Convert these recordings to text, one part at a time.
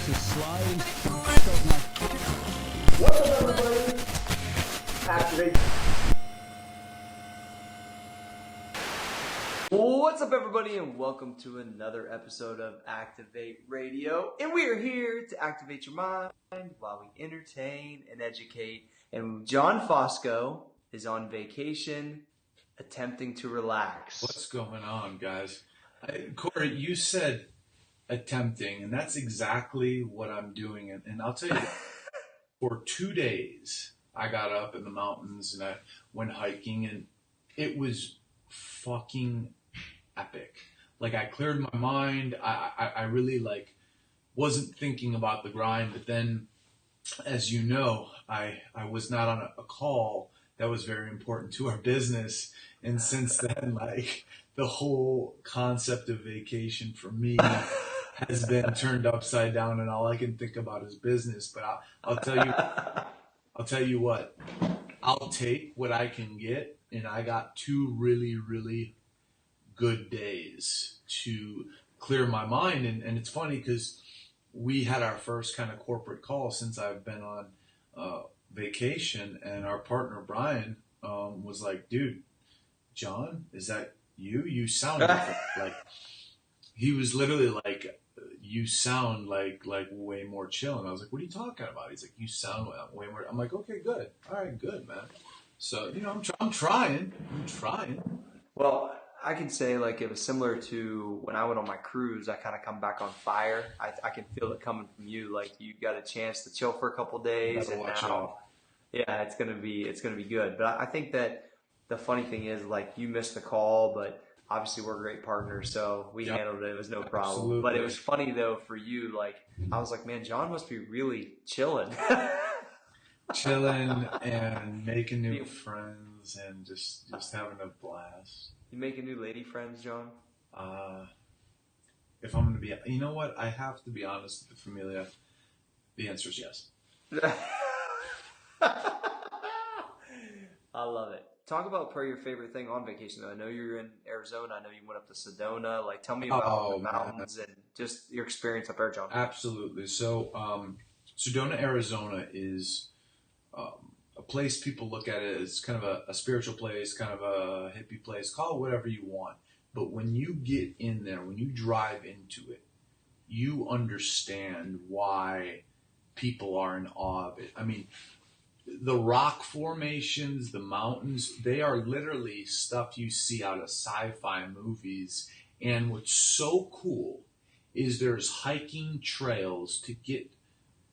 This is Sly. What's up, everybody? Activ8. What's up, everybody, and welcome to another episode of Activ8 Radio. And we are here to activate your mind while we entertain and educate. And John Fosco is on vacation, attempting to relax. What's going on, guys? Cory, you said attempting, and that's exactly what I'm doing. And I'll tell you, for 2 days, I got up in the mountains and I went hiking, and it was fucking epic. Like, I cleared my mind. I really, wasn't thinking about the grind. But then, as you know, I was not on a call that was very important to our business. And since then, the whole concept of vacation for me has been turned upside down, and all I can think about is business. But I'll tell you what, I'll take what I can get, and I got 2 really, really good days to clear my mind. And it's funny because we had our first kind of corporate call since I've been on vacation, and our partner Brian was like, "Dude, John, is that you? You sound like." He was literally like, "You sound like way more chill." And I was like, "What are you talking about?" He's like, "You sound way more." I'm like, "Okay, good. All right, good, man." So, I'm trying. Well, I can say, it was similar to when I went on my cruise. I kind of come back on fire. I can feel it coming from you. Like, you got a chance to chill for a couple days, and now, yeah, it's gonna be good. But I think that the funny thing is, you missed the call, but obviously we're great partners, so we handled it. It was no problem. Absolutely. But it was funny though for you. I was like, man, John must be really chilling. Chilling and making new friends and just having a blast. You making new lady friends, John? If I'm going to be, you know what? I have to be honest with the familia. The answer is yes. I love it. Talk about probably your favorite thing on vacation, though. I know you're in Arizona. I know you went up to Sedona. Tell me about the mountains and just your experience up there, John. Absolutely. So, Sedona, Arizona is a place people look at it as kind of a spiritual place, kind of a hippie place, call it whatever you want. But when you get in there, when you drive into it, you understand why people are in awe of it. I mean, the rock formations, the mountains, they are literally stuff you see out of sci-fi movies. And what's so cool is there's hiking trails to get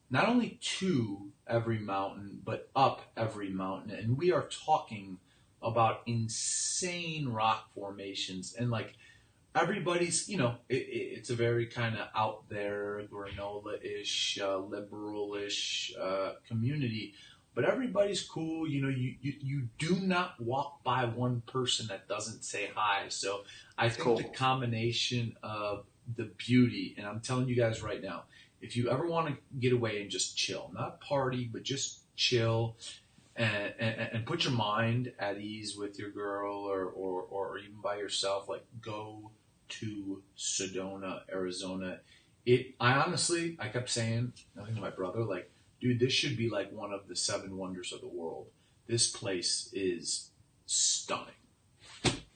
not only to every mountain, but up every mountain. And we are talking about insane rock formations. And everybody's, it's a very kind of out there, granola-ish, liberal-ish community. But everybody's cool. You do not walk by one person that doesn't say hi. So I think the combination of the beauty, and I'm telling you guys right now, if you ever want to get away and just chill, not party, but just chill and put your mind at ease with your girl or even by yourself, go to Sedona, Arizona. I kept saying, I think to my brother, dude, this should be one of the 7 wonders of the world. This place is stunning.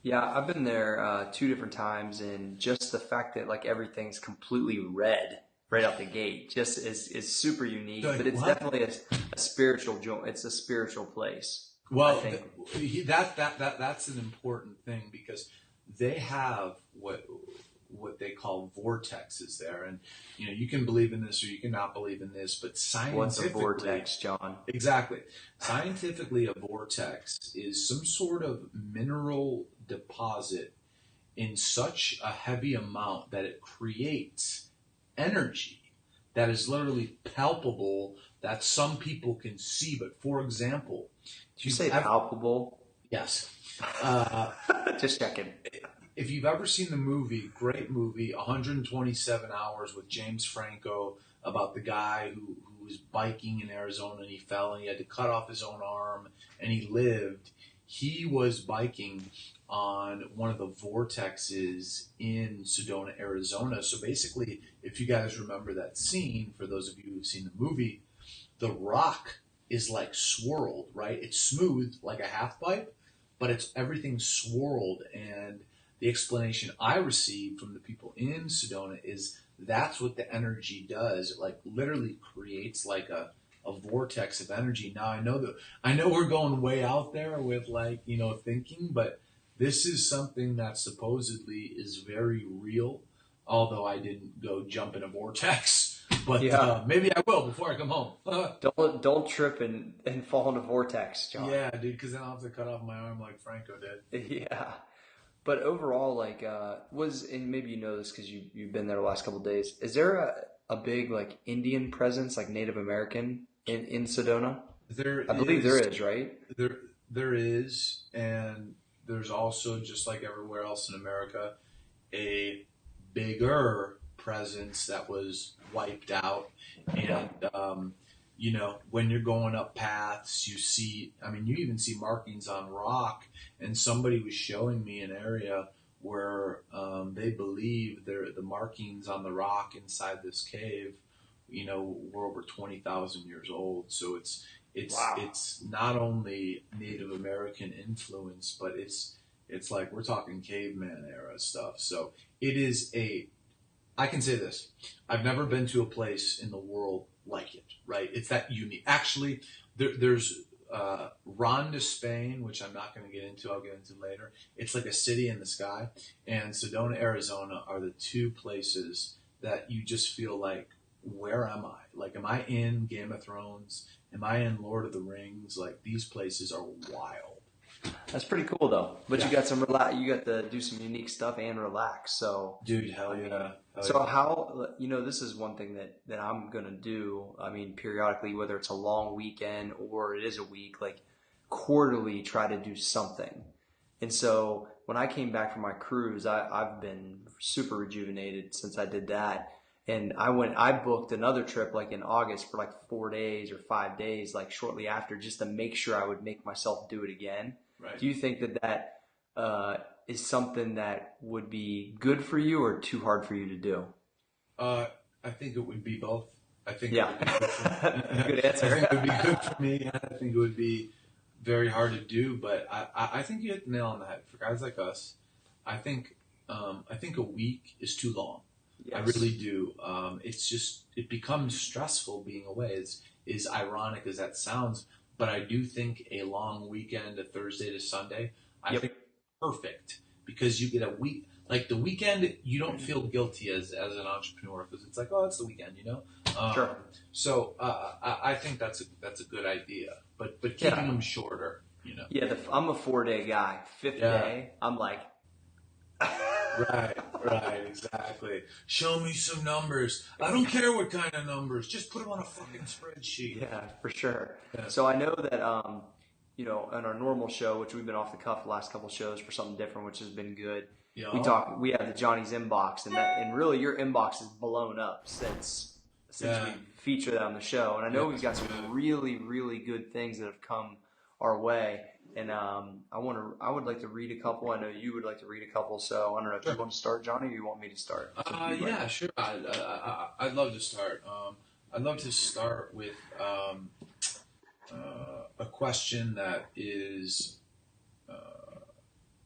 Yeah, I've been there 2 different times, and just the fact that everything's completely red right out the gate just is super unique. But it's definitely a spiritual joint. It's a spiritual place. Well, that's an important thing because they have what they call vortexes there, and you can believe in this or you cannot believe in this, but scientifically, what's a vortex, John? Exactly. Scientifically, a vortex is some sort of mineral deposit in such a heavy amount that it creates energy that is literally palpable that some people can see. But for example, did you say palpable? Yes. Just checking. If you've ever seen the great movie, 127 Hours with James Franco, about the guy who was biking in Arizona and he fell and he had to cut off his own arm and he lived. He was biking on one of the vortexes in Sedona, Arizona. So basically, if you guys remember that scene, for those of you who've seen the movie, the rock is like swirled, right? It's smooth like a half pipe, but it's everything swirled. And the explanation I received from the people in Sedona is that's what the energy does. It like literally creates like a vortex of energy. Now I know we're going way out there with like, thinking, but this is something that supposedly is very real, although I didn't go jump in a vortex. But maybe I will before I come home. Don't trip and fall in a vortex, John. Yeah, dude, because then I'll have to cut off my arm like Franco did. Yeah. But overall, like, and maybe you know this because you've been there the last couple of days, is there a big, like, Indian presence, like Native American in Sedona? I believe there is, right? There is, and there's also, just like everywhere else in America, a bigger presence that was wiped out. And, when you're going up paths, you even see markings on rock. And somebody was showing me an area where they believe the markings on the rock inside this cave, were over 20,000 years old. So it's not only Native American influence, but it's like we're talking caveman era stuff. So it is I can say this, I've never been to a place in the world like it, right? It's that unique. Actually, there's Ronda, Spain, which I'm not going to get into. I'll get into later. It's like a city in the sky. And Sedona, Arizona are the two places that you just feel like, where am I? Like, am I in Game of Thrones? Am I in Lord of the Rings? Like, these places are wild. That's pretty cool, though. But you got you got to do some unique stuff and relax. So, dude, hell yeah. How, this is one thing that I'm going to do. I mean, periodically, whether it's a long weekend or it is a week, like quarterly try to do something. And so when I came back from my cruise, I've been super rejuvenated since I did that. And I booked another trip like in August for like 4 days or 5 days, like shortly after, just to make sure I would make myself do it again. Right. Do you think that is something that would be good for you or too hard for you to do? I think it would be both. I think it would be good for me. Good answer. I think it would be good for me. I think it would be very hard to do, but I think you hit the nail on the head. For guys like us, I think a week is too long. Yes. I really do. It becomes stressful being away. As ironic as that sounds, but I do think a long weekend, a Thursday to Sunday, I think perfect, because you get a week. Like the weekend, you don't feel guilty as an entrepreneur because it's like, oh, it's the weekend, Sure. So I think that's a good idea, but keeping them shorter, Yeah, I'm a 4-day guy. Fifth day, I'm like. Right, exactly. Show me some numbers. I don't care what kind of numbers. Just put them on a fucking spreadsheet. Yeah, for sure. Yeah. So I know that, on our normal show, which we've been off the cuff the last couple shows for something different, which has been good. Yeah. We have the Johnny's inbox, and really your inbox is blown up since we featured that on the show. And I know we've got some really, really good things that have come our way. And I would like to read a couple. I know you would like to read a couple. So I don't know if you want to start, Johnny, or you want me to start. Yeah, sure. I'd love to start. I'd love to start with a question that is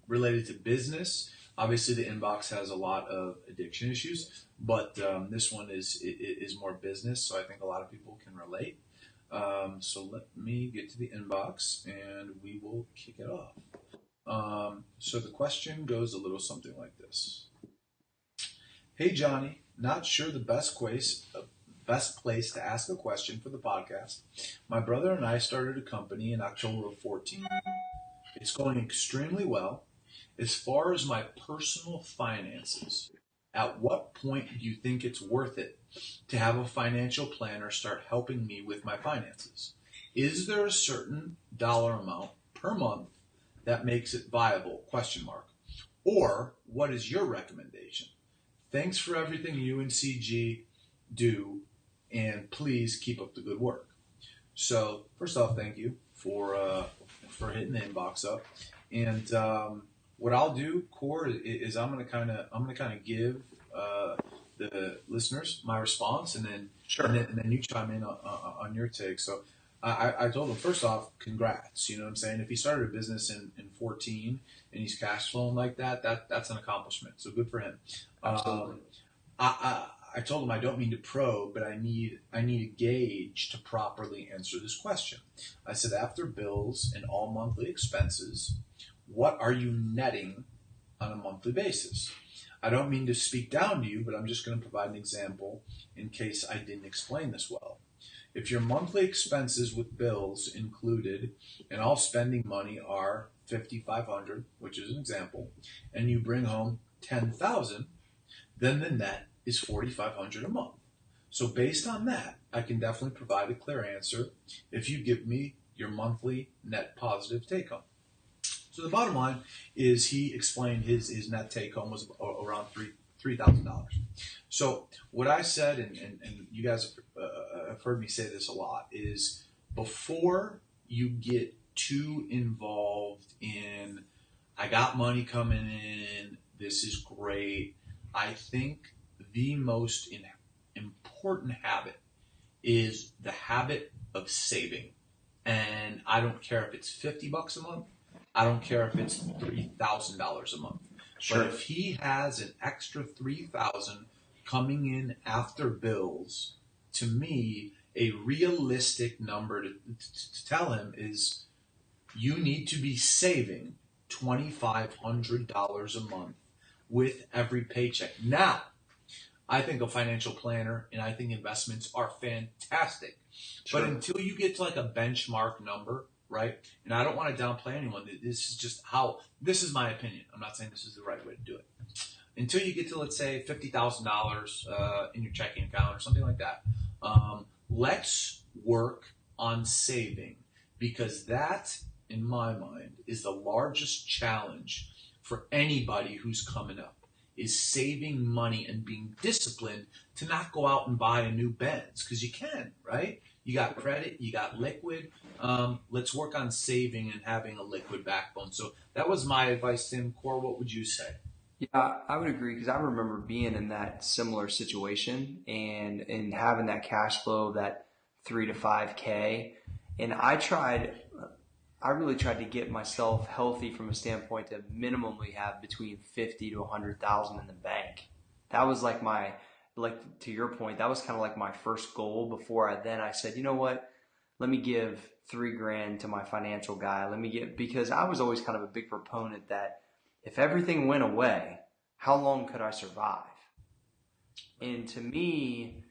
related to business. Obviously, the inbox has a lot of addiction issues, but this one is more business. So I think a lot of people can relate. So let me get to the inbox and we will kick it off. So the question goes a little something like this. Hey, Johnny, not sure the best place to ask a question for the podcast. My brother and I started a company in October of 2014. It's going extremely well. As far as my personal finances, at what point do you think it's worth it to have a financial planner start helping me with my finances? Is there a certain dollar amount per month that makes it viable? ? Or what is your recommendation? Thanks for everything you and CG do, and please keep up the good work. So first off, thank you for hitting the inbox up. And what I'll do, Cory, is I'm gonna kind of give the listeners my response, and then and then you chime in on your take. So I told him, first off, congrats. You know what I'm saying? If he started a business in 14 and he's cash flowing like that's an accomplishment. So good for him. Absolutely. I told him I don't mean to probe, but I need a gauge to properly answer this question. I said, after bills and all monthly expenses, what are you netting on a monthly basis? I don't mean to speak down to you, but I'm just going to provide an example in case I didn't explain this well. If your monthly expenses with bills included and all spending money are $5,500, which is an example, and you bring home $10,000, then the net is $4,500 a month. So based on that, I can definitely provide a clear answer if you give me your monthly net positive take home. So the bottom line is he explained his net take home was around $3,000. So what I said, and you guys have heard me say this a lot, is before you get too involved in, I got money coming in, this is great, I think the most important habit is the habit of saving. And I don't care if it's $50 a month. I don't care if it's $3,000 a month. Sure. But if he has an extra $3,000 coming in after bills, to me, a realistic number to tell him is you need to be saving $2,500 a month with every paycheck. Now, I think a financial planner and I think investments are fantastic. Sure. But until you get to like a benchmark number, right? And I don't want to downplay anyone. This is just this is my opinion. I'm not saying this is the right way to do it. Until you get to, let's say, $50,000 in your checking account or something like that, let's work on saving, because that, in my mind, is the largest challenge for anybody who's coming up, is saving money and being disciplined to not go out and buy a new Benz, because you can, right? You got credit, you got liquid. Let's work on saving and having a liquid backbone. So that was my advice, Tim. Cory, what would you say? Yeah, I would agree, because I remember being in that similar situation and having that cash flow, that 3 to 5K. And I really tried to get myself healthy from a standpoint to minimally have between 50 to 100,000 in the bank. That was like to your point, that was kind of like my first goal before I said, you know what, let me give $3,000 to my financial guy. Because I was always kind of a big proponent that if everything went away, how long could I survive? And to me,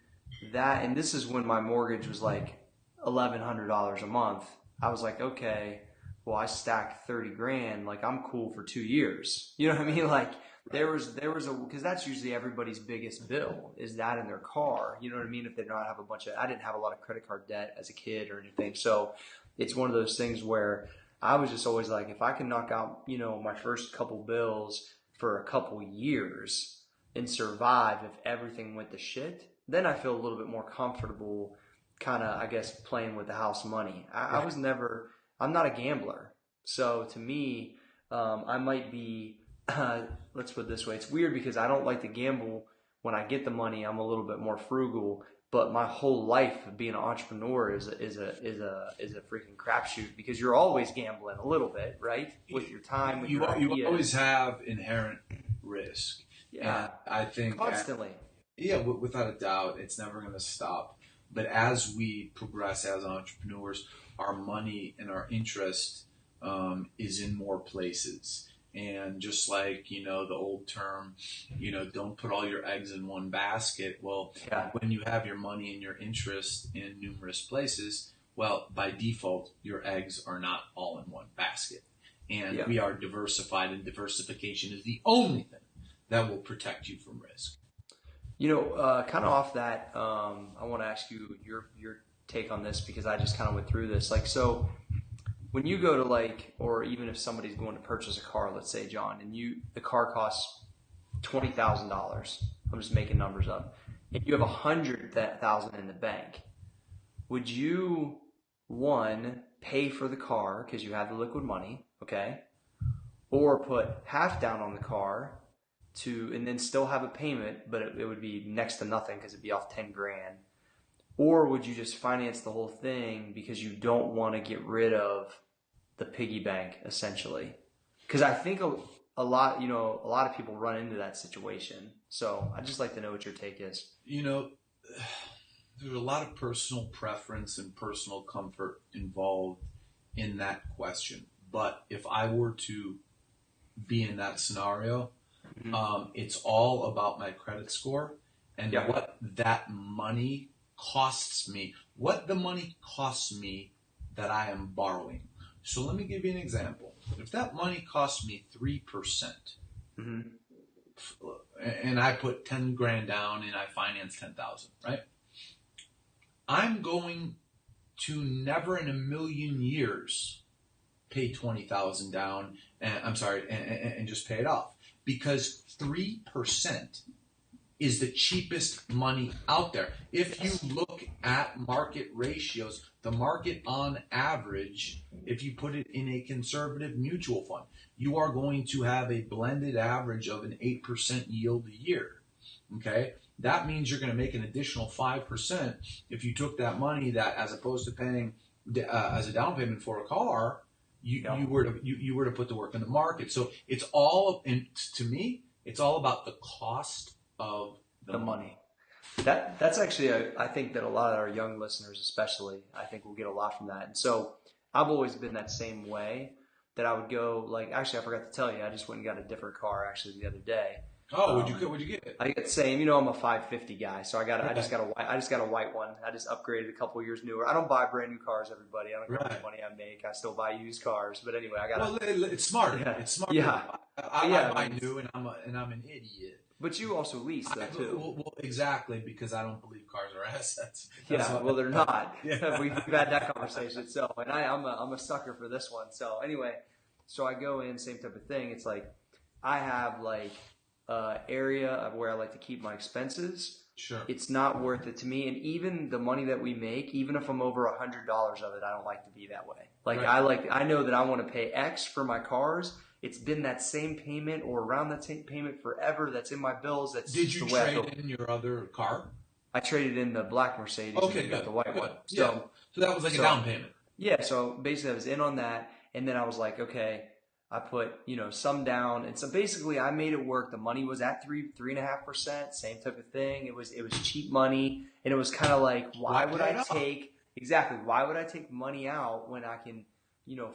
and this is when my mortgage was like $1,100 a month. I was like, okay, well, I stacked $30,000. Like, I'm cool for 2 years. You know what I mean? Like, there was because that's usually everybody's biggest bill, is that in their car. You know what I mean? If they don't have I didn't have a lot of credit card debt as a kid or anything. So it's one of those things where I was just always like, if I can knock out, my first couple bills for a couple years and survive if everything went to shit, then I feel a little bit more comfortable kind of, I guess, playing with the house money. I'm not a gambler. So to me, I might be, let's put it this way. It's weird because I don't like to gamble. When I get the money, I'm a little bit more frugal. But my whole life of being an entrepreneur is a freaking crapshoot, because you're always gambling a little bit, right? With your time, with your ideas. You always have inherent risk. Yeah, and I think constantly. Without a doubt, it's never going to stop. But as we progress as entrepreneurs, our money and our interest is in more places. And just like, the old term, don't put all your eggs in one basket. Well, when you have your money and your interest in numerous places, well, by default, your eggs are not all in one basket. And we are diversified, and diversification is the only thing that will protect you from risk. Kind of off that, I want to ask you your take on this, because I just kind of went through this. Like, so when you go to or even if somebody's going to purchase a car, let's say, John, and the car costs $20,000. I'm just making numbers up. And you have $100,000 in the bank. Would you one, pay for the car because you have the liquid money, okay? Or put half down on the car and then still have a payment, but it would be next to nothing because it'd be off 10 grand. Or would you just finance the whole thing because you don't want to get rid of the piggy bank, essentially? Because I think a lot of people run into that situation. So I'd just like to know what your take is. There's a lot of personal preference and personal comfort involved in that question. But if I were to be in that scenario, it's all about my credit score and what that money costs me, what the money costs me that I am borrowing. So let me give you an example. If that money costs me 3%, and I put 10 grand down and I finance 10,000, right? I'm going to never in a million years pay 20,000 down and just pay it off, because 3% is the cheapest money out there. If you look at market ratios, the market on average, if you put it in a conservative mutual fund, you are going to have a blended average of an 8% yield a year. Okay? That means you're going to make an additional 5% if you took that money that, as opposed to paying as a down payment for a car, you were to put the work in the market. So it's all, and to me, it's all about the cost of the money. That's actually, I think that a lot of our young listeners especially, I think will get a lot from that. And so I've always been that same way, that I would go, actually I forgot to tell you, I just went and got a different car actually the other day. Oh, what'd you get? I get the same, I'm a 550 guy, so I just got a white one. I just upgraded a couple years newer. I don't buy brand new cars, everybody. I don't care how much money I make. I still buy used cars. But anyway, it's smart. Yeah. It's smart. Yeah. I buy new, and I'm an idiot. But you also lease though too. Well, exactly, because I don't believe cars are assets. Well, they're not. We've had that conversation. So, and I'm a sucker for this one. So anyway, so I go in, same type of thing. It's like I have area of where I like to keep my expenses. Sure. It's not worth it to me, and even the money that we make, even if I'm over $100 of it, I don't like to be that way. I know that I want to pay X for my cars. It's been that same payment or around that same payment forever. That's in my bills. Did you trade in your other car? I traded in the black Mercedes. Okay, and got the white one. So that was a down payment. Yeah. So basically, I was in on that, and then I was like, okay, I put some down, and so basically, I made it work. The money was at 3.5%, same type of thing. It was cheap money, and it was kind of like, why would I take money out when I can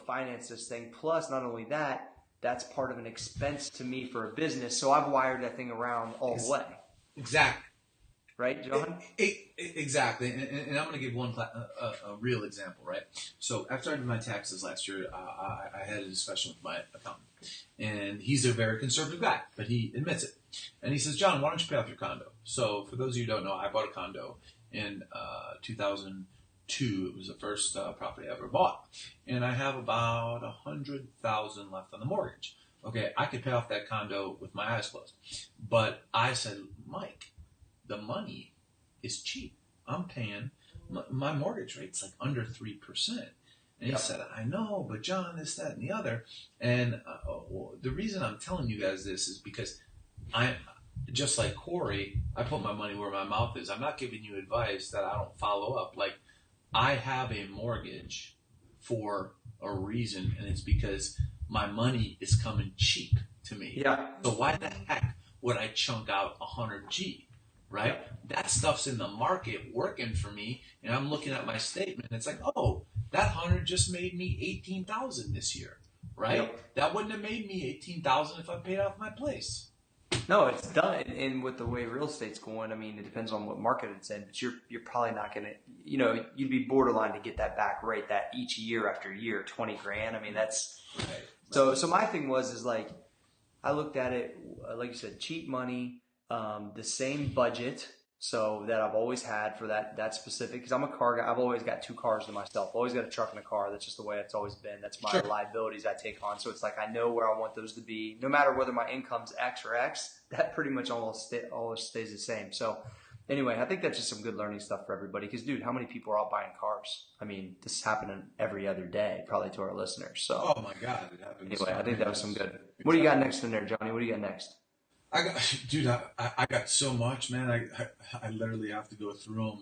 finance this thing? Plus, not only that, that's part of an expense to me for a business. So I've wired that thing around all the way. Exactly. Right, John? Exactly. And I'm going to give a real example, right? So after I did my taxes last year, I had a discussion with my accountant. And he's a very conservative guy, but he admits it. And he says, John, why don't you pay off your condo? So for those of you who don't know, I bought a condo in 2002. It was the first property I ever bought. And I have about $100,000 left on the mortgage. Okay, I could pay off that condo with my eyes closed. But I said, Mike, the money is cheap. I'm paying, my mortgage rate's under 3%. And he said, I know, but John, this, that, and the other. And the reason I'm telling you guys this is because I'm just like Cory, I put my money where my mouth is. I'm not giving you advice that I don't follow up. I have a mortgage for a reason, and it's because my money is coming cheap to me. Yeah. So why the heck would I chunk out $100G? Right? That stuff's in the market working for me, and I'm looking at my statement. And it's like, oh, that 100 just made me 18,000 this year, right? Yep. That wouldn't have made me 18,000 if I paid off my place. No, it's done. And with the way real estate's going, I mean, it depends on what market it's in, but you're probably not going to, you'd be borderline to get that back rate that each year after year, 20 grand. I mean, that's right. So my thing is I looked at it, like you said, cheap money. The same budget, so that I've always had for that specific, because I'm a car guy. I've always got two cars to myself. Always got a truck and a car. That's just the way it's always been. That's my liabilities I take on. So it's I know where I want those to be. No matter whether my income's X or X, that pretty much always stays the same. So Anyway, I think that's just some good learning stuff for everybody. Because, dude, how many people are out buying cars? I mean, this is happening every other day, probably to our listeners. So, Oh my God, it happens. anyway, I think that was some good. What do you got next in there, Johnny? What do you got next? I got so much, man. I literally have to go through them.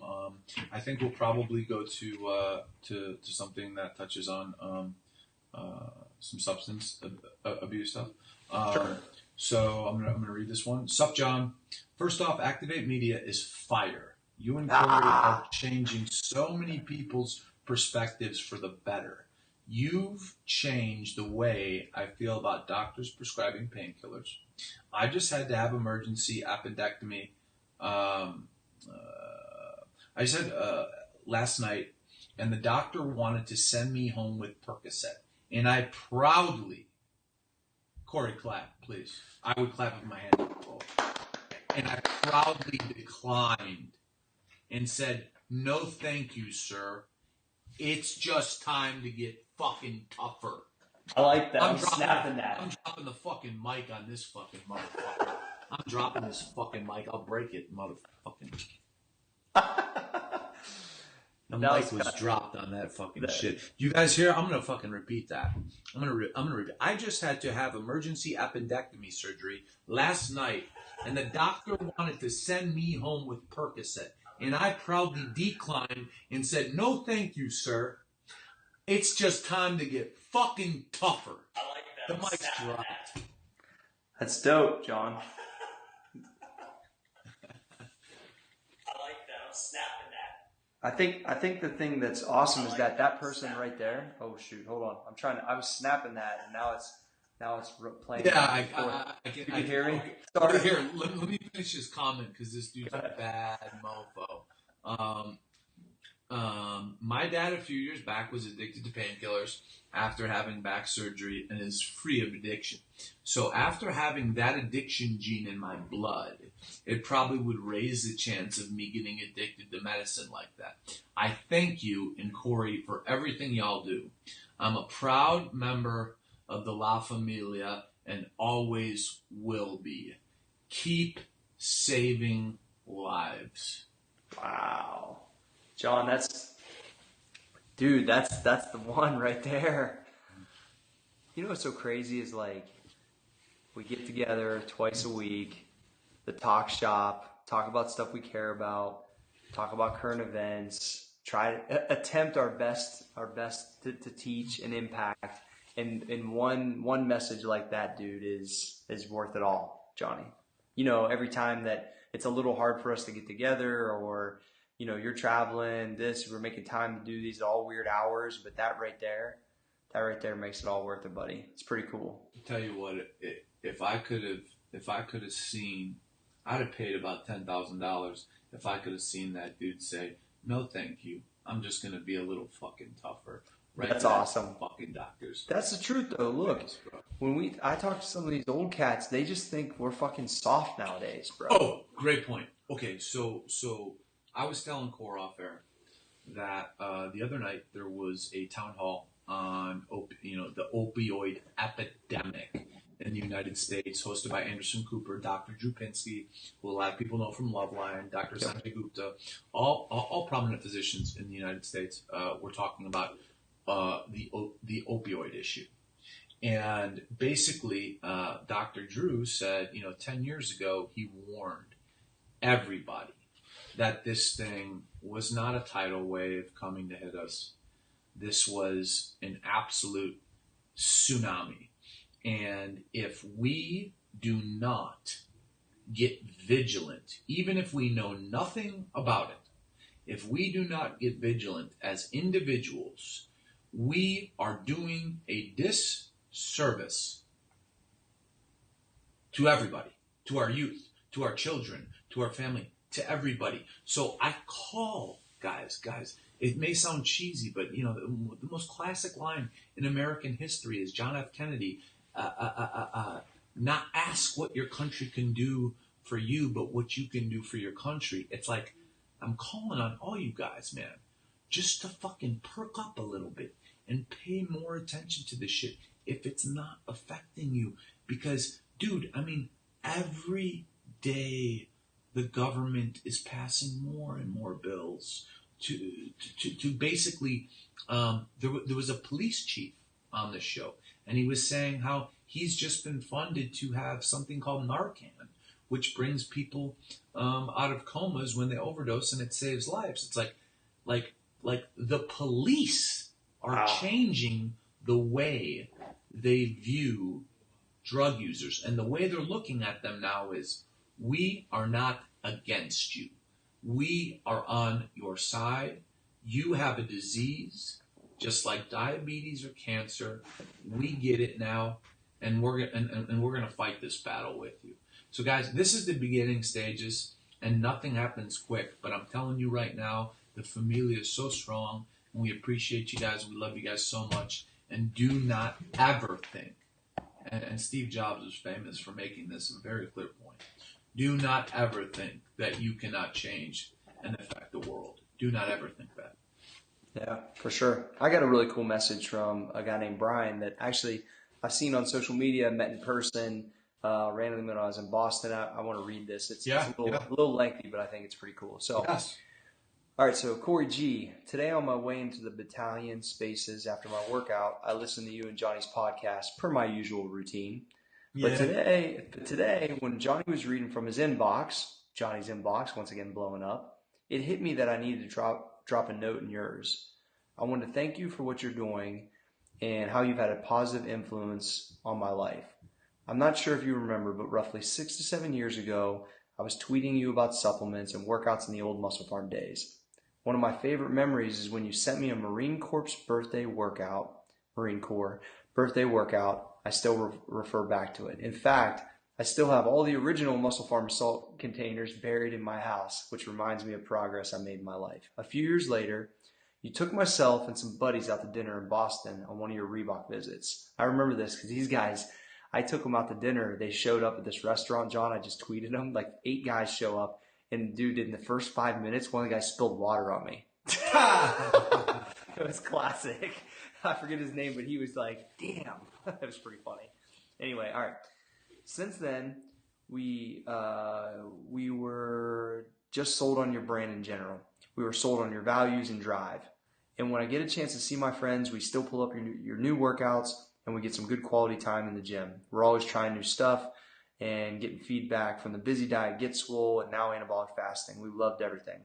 I think we'll probably go to something that touches on some substance abuse stuff. Sure. So I'm gonna read this one. Sup, John. First off, Activ8 Media is fire. You and Cory are changing so many people's perspectives for the better. You've changed the way I feel about doctors prescribing painkillers. I just had to have emergency appendectomy. I just had last night, and the doctor wanted to send me home with Percocet, and I proudly, Cory, clap, please. I would clap with my hand on the floor. And I proudly declined and said, "No, thank you, sir. It's just time to get fucking tougher." I like that. I'm snapping that. I'm dropping the fucking mic on this fucking motherfucker. I'm dropping this fucking mic. I'll break it, motherfucking. The mic was dropped on that fucking shit. You guys hear? I'm gonna fucking repeat that. I'm gonna repeat. I just had to have emergency appendectomy surgery last night, and the doctor wanted to send me home with Percocet, and I proudly declined and said, "No, thank you, sir. It's just time to get fucking tougher." I like that. The mic's dropped. That's dope, John. I like that. I'm snapping that. I think the thing that's awesome is that person right there. Oh shoot, hold on. I was snapping that, and now it's playing. Yeah, I you can hear me. Sorry. Here, let me finish his comment because this dude's a bad mofo. My dad a few years back was addicted to painkillers after having back surgery and is free of addiction. So after having that addiction gene in my blood, it probably would raise the chance of me getting addicted to medicine like that. I thank you and Cory for everything y'all do. I'm a proud member of the La Familia and always will be. Keep saving lives. Wow. John, that's the one right there. You know what's so crazy is like we get together twice a week, the talk shop, talk about stuff we care about, talk about current events, try to attempt our best to teach and impact. And one message like that, dude, is worth it all, Johnny. You know, every time that it's a little hard for us to get together, or you know, you're traveling, we're making time to do these all weird hours, but that right there makes it all worth it, buddy. It's pretty cool. I'll tell you what, if I could have seen, I'd have paid about $10,000 if I could have seen that dude say, "No, thank you. I'm just gonna be a little fucking tougher." Right? That's awesome. Fucking doctors. That's the truth, though. Look, when I talk to some of these old cats, they just think we're fucking soft nowadays, bro. Oh, great point. Okay, so I was telling Cory off air that the other night there was a town hall on the opioid epidemic in the United States, hosted by Anderson Cooper, Dr. Drew Pinsky, who a lot of people know from Loveline, Dr. Sanjay Gupta, all prominent physicians in the United States. We're talking about the opioid issue. And basically, Dr. Drew said, 10 years ago, he warned everybody that this thing was not a tidal wave coming to hit us. This was an absolute tsunami. And if we do not get vigilant, even if we know nothing about it, if we do not get vigilant as individuals, we are doing a disservice to everybody, to our youth, to our children, to our family, to everybody. So I call, guys, it may sound cheesy, but the most classic line in American history is John F. Kennedy, not ask what your country can do for you, but what you can do for your country. It's like, I'm calling on all you guys, man, just to fucking perk up a little bit and pay more attention to this shit if it's not affecting you. Because, dude, I mean, every day the government is passing more and more bills to basically, there was a police chief on the show, and he was saying how he's just been funded to have something called Narcan, which brings people out of comas when they overdose, and it saves lives. It's like the police are changing the way they view drug users, and the way they're looking at them now is, we are not against you. We are on your side. You have a disease, just like diabetes or cancer. We get it now, and we're gonna fight this battle with you. So, guys, this is the beginning stages, and nothing happens quick. But I'm telling you right now, the familia is so strong, and we appreciate you guys. We love you guys so much, and do not ever think. And Steve Jobs was famous for making this a very clear point. Do not ever think that you cannot change and affect the world. Do not ever think that. Yeah, for sure. I got a really cool message from a guy named Brian that actually I've seen on social media, met in person, randomly when I was in Boston. I want to read this. It's a little lengthy, but I think it's pretty cool. So, yes. All right, so Cory G, today on my way into the battalion spaces after my workout, I listened to you and Johnny's podcast per my usual routine. Yeah. But today, when Johnny was reading from his inbox, Johnny's inbox, once again blowing up, it hit me that I needed to drop a note in yours. I want to thank you for what you're doing and how you've had a positive influence on my life. I'm not sure if you remember, but roughly 6 to 7 years ago, I was tweeting you about supplements and workouts in the old Muscle Farm days. One of my favorite memories is when you sent me a Marine Corps birthday workout. I still refer back to it. In fact, I still have all the original Muscle Farm salt containers buried in my house, which reminds me of progress I made in my life. A few years later, you took myself and some buddies out to dinner in Boston on one of your Reebok visits. I remember this because these guys, I took them out to dinner. They showed up at this restaurant, John. I just tweeted them. Like 8 guys show up. And dude, in the first 5 minutes, one of the guys spilled water on me. It was classic. I forget his name, but he was like, damn. That was pretty funny. Anyway, all right. Since then, we were just sold on your brand in general. We were sold on your values and drive. And when I get a chance to see my friends, we still pull up your new workouts, and we get some good quality time in the gym. We're always trying new stuff and getting feedback from the Busy Diet, Get Swole, and now anabolic fasting. We loved everything.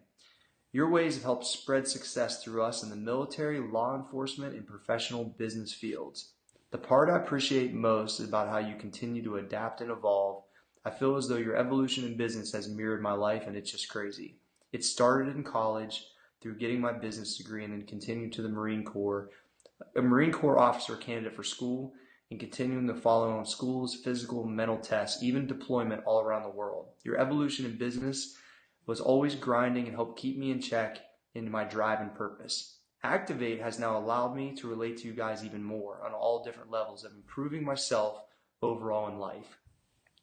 Your ways have helped spread success through us in the military, law enforcement, and professional business fields. The part I appreciate most is about how you continue to adapt and evolve. I feel as though your evolution in business has mirrored my life, and it's just crazy. It started in college through getting my business degree and then continued to the Marine Corps, a Marine Corps officer candidate for school, and continuing to follow on schools, physical and mental tests, even deployment all around the world. Your evolution in business was always grinding and helped keep me in check in my drive and purpose. Activ8 has now allowed me to relate to you guys even more on all different levels of improving myself overall in life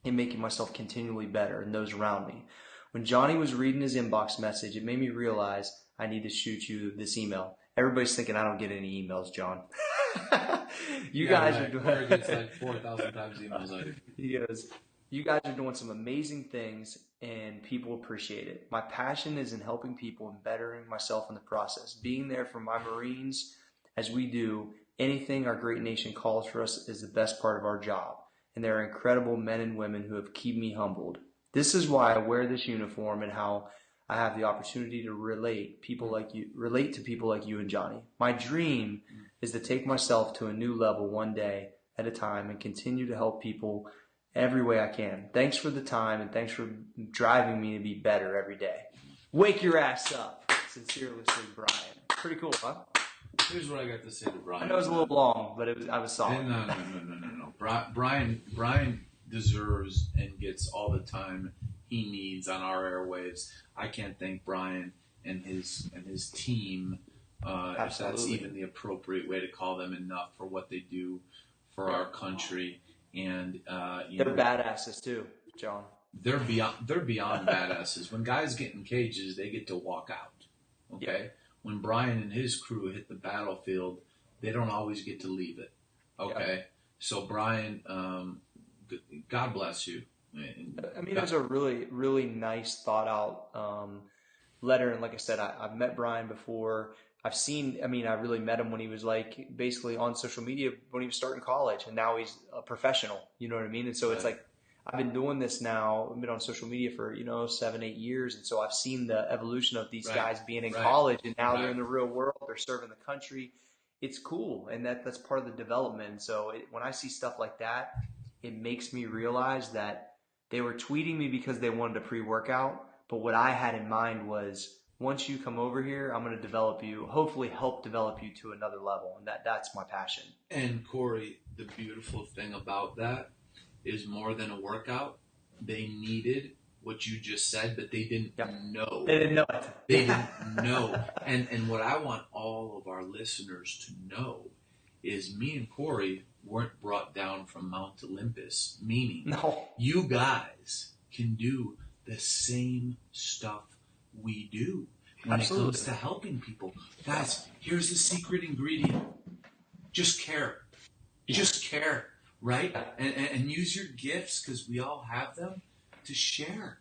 and making myself continually better and those around me. When Johnny was reading his inbox message, it made me realize I need to shoot you this email. Everybody's thinking I don't get any emails, John. You guys are doing. Cory gets like 4,000 times emails a day. He goes, you guys are doing some amazing things, and people appreciate it. My passion is in helping people and bettering myself in the process. Being there for my Marines, as we do anything our great nation calls for us, is the best part of our job. And there are incredible men and women who have kept me humbled. This is why I wear this uniform and how I have the opportunity to relate to people like you and Johnny. My dream is to take myself to a new level one day at a time and continue to help people every way I can. Thanks for the time, and thanks for driving me to be better every day. Wake your ass up. Sincerely, Brian. Pretty cool, huh? Here's what I got to say to Brian. I know it was a little long, but I was solid. No. Brian deserves and gets all the time he needs on our airwaves. I can't thank Brian and his team, if that's even the appropriate way to call them, enough for what they do for our country. And they're badasses too, John. They're beyond badasses. When guys get in cages, they get to walk out. Okay. Yeah. When Brian and his crew hit the battlefield, they don't always get to leave it. Okay. Yeah. So Brian, God bless you. I mean, it was a really, really nice, thought out letter. And like I said, I've met Brian before. I really met him when he was like basically on social media when he was starting college, and now he's a professional. You know what I mean? And so it's like, I've been doing this now. I've been on social media for 7-8 years, and so I've seen the evolution of these guys being in college, and now they're in the real world. They're serving the country. It's cool, and that's part of the development. So when I see stuff like that, it makes me realize that they were tweeting me because they wanted a pre-workout, but what I had in mind was, once you come over here, I'm going to develop you, hopefully help develop you to another level, and that's my passion. And Cory, the beautiful thing about that is, more than a workout, they needed what you just said, but they didn't know. They didn't know it. They didn't know. And what I want all of our listeners to know is, me and Cory weren't brought down from Mount Olympus, meaning you guys can do the same stuff we do when it comes to helping people. Guys, here's the secret ingredient. Just care. Just care, right? And use your gifts, because we all have them, to share.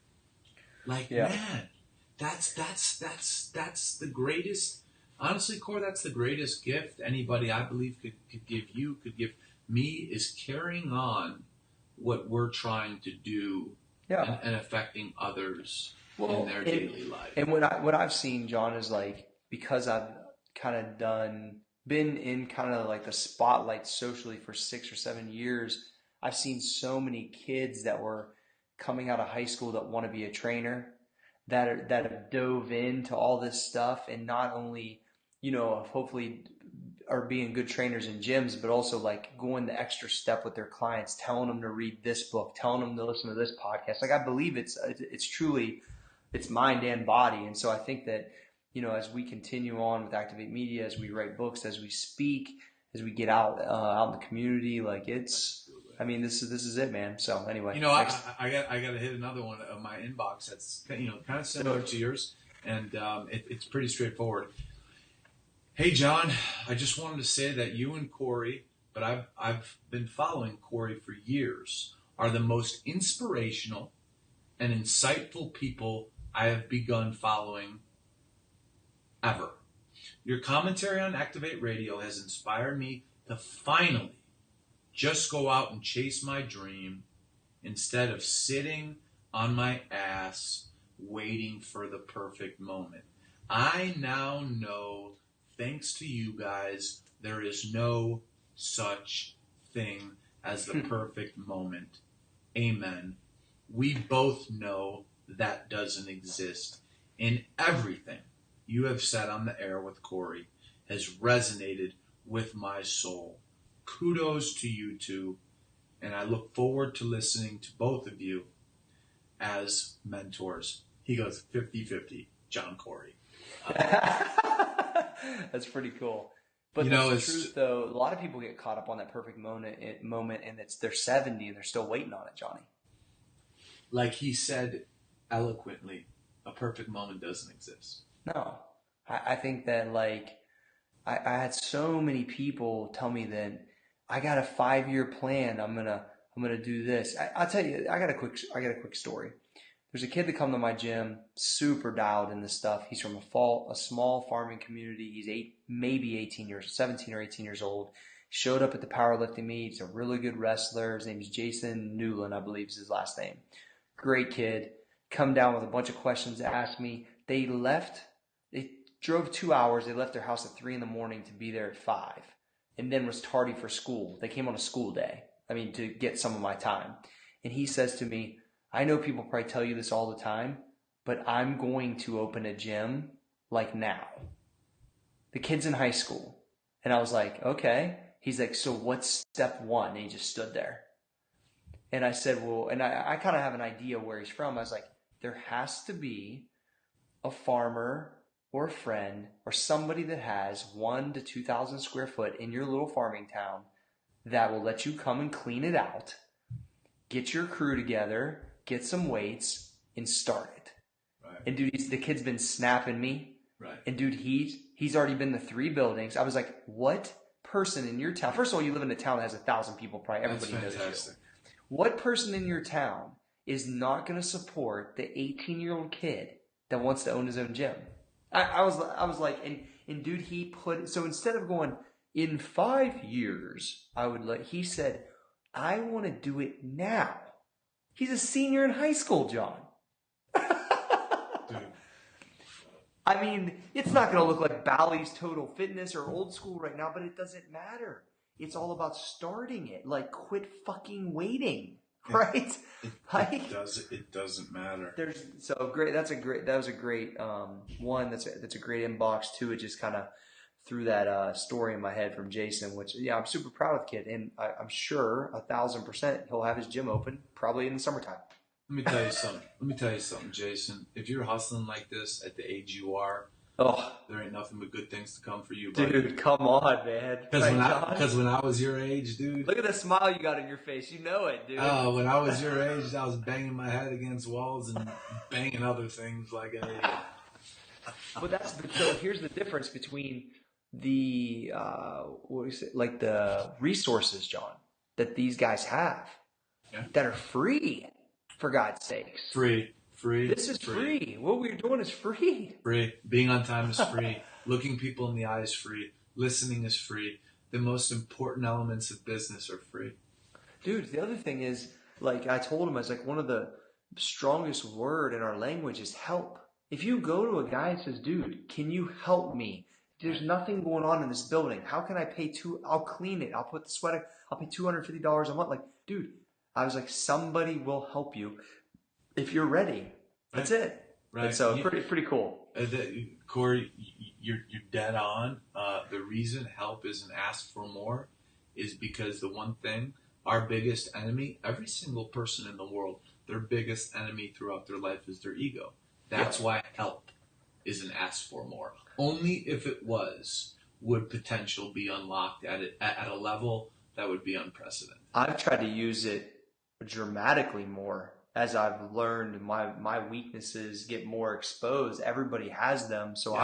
Like, man, that's the greatest. Honestly, Cory, that's the greatest gift anybody, I believe, could give you, could give me, is carrying on what we're trying to do and affecting others in their daily life. And what I've seen, John, is like, because I've kind of been in kind of like the spotlight socially for 6 or 7 years, I've seen so many kids that were coming out of high school that want to be a trainer, that have dove into all this stuff, and not only, hopefully are being good trainers in gyms, but also like going the extra step with their clients, telling them to read this book, telling them to listen to this podcast. Like, I believe it's truly, it's mind and body. And so I think that, as we continue on with Activ8 Media, as we write books, as we speak, as we get out in the community, like, this is it, man. So anyway, I got to hit another one of my inbox that's kind of similar to yours, and it's pretty straightforward. Hey, John, I just wanted to say that you and Cory, but I've been following Cory for years, are the most inspirational and insightful people I have begun following ever. Your commentary on Activ8 Radio has inspired me to finally just go out and chase my dream instead of sitting on my ass waiting for the perfect moment. I now know, thanks to you guys, there is no such thing as the perfect moment. Amen. We both know that doesn't exist. And everything you have said on the air with Cory has resonated with my soul. Kudos to you two, and I look forward to listening to both of you as mentors. He goes 50-50, John Cory. That's pretty cool. But the truth, though, a lot of people get caught up on that perfect moment, and they're 70 and they're still waiting on it, Johnny. Like he said eloquently, a perfect moment doesn't exist. No. I think that, like, I had so many people tell me that I got a 5-year plan. I'm gonna do this. I'll tell you, I got a quick story. There's a kid that come to my gym, super dialed in this stuff. He's from a small farming community. He's 17 or 18 years old. Showed up at the powerlifting meet. He's a really good wrestler. His name is Jason Newland, I believe is his last name. Great kid. Come down with a bunch of questions to ask me. They drove 2 hours. They left their house at 3 a.m. to be there at 5, and then was tardy for school. They came on a school day. To get some of my time. And he says to me, I know people probably tell you this all the time, but I'm going to open a gym like now. The kid's in high school. And I was like, okay. He's like, so what's step one? And he just stood there. And I said, well, and I kind of have an idea where he's from. I was like, there has to be a farmer or a friend or somebody that has 1,000 to 2,000 square foot in your little farming town that will let you come and clean it out, get your crew together, get some weights, and start it. Right. And dude, the kid's been snapping me. Right. And dude, he's already been to 3 buildings. I was like, what person in your town? First of all, you live in a town that has 1,000 people, probably everybody knows you. What person in your town is not going to support the 18-year-old kid that wants to own his own gym. I was like, and dude, he put, so instead of going, in 5 years, he said, I want to do it now. He's a senior in high school, John. Dude. I mean, it's not going to look like Bally's Total Fitness or Old School right now, but it doesn't matter. It's all about starting it. Like, quit fucking waiting, right? It doesn't matter. That was a great one. That's a great inbox too. It just kind of threw that story in my head from Jason, which I'm super proud of the kid, and I'm sure 1,000% he'll have his gym open probably in the summertime. Let me tell you something, Jason. If you're hustling like this at the age you are, there ain't nothing but good things to come for you, buddy. Dude, come on, man. Because when I was your age, dude. Look at the smile you got on your face. You know it, dude. Oh, when I was your age, I was banging my head against walls and banging other things like an idiot. But so here's the difference between the the resources, John, that these guys have that are free, for God's sakes. Free. This is free. What we're doing is free. Free. Being on time is free. Looking people in the eye is free. Listening is free. The most important elements of business are free. Dude, the other thing is, like I told him, I was like, one of the strongest word in our language is help. If you go to a guy and says, dude, can you help me? There's nothing going on in this building. How can I pay I'll clean it. I'll put the sweat. I'll pay $250 a month. Like, dude, I was like, somebody will help you if you're ready. That's it. Right. And so pretty cool. Cory, you're dead on. The reason help isn't asked for more is because the one thing, our biggest enemy, every single person in the world, their biggest enemy throughout their life is their ego. That's why help isn't asked for more. Only if it would potential be unlocked at a level that would be unprecedented. I've tried to use it dramatically more as I've learned my weaknesses get more exposed. Everybody has them. So